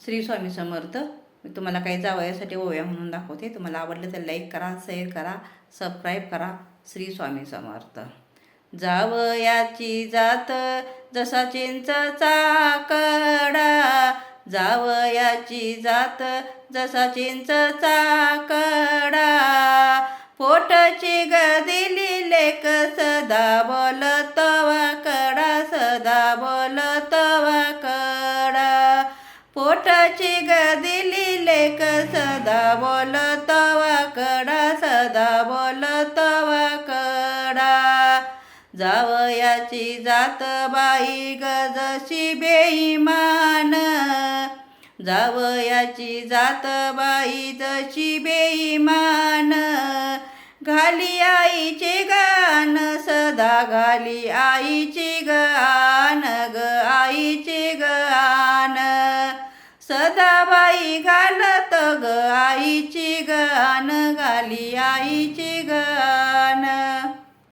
श्री स्वामी समर्थ. मी तुम्हाला काही जावयासाठी ओव्या म्हणून दाखवते. तुम्हाला आवडलं तर लाईक करा, शेअर करा, सबस्क्राईब करा. श्री स्वामी समर्थ. जावयाची जात जसा चिंचचा कडा, जावयाची जात जसा चिंचचा कडा, पोटाची दिली लेक सदा बोलतवा कडा, सदा बोलतवा कडा, पोटाची दिली लेक सदा बोलतवा कडा, सदा बोलतवा कडा. जावयाची जात बाई ग जशी बेईमान, जावयाची जात बाई जशी बेईमान, घाली आईचे गान सदा, घाली आईचे गान ग आईचे गान, सदा बाई घालत ग आईचे गान, घाली आईचे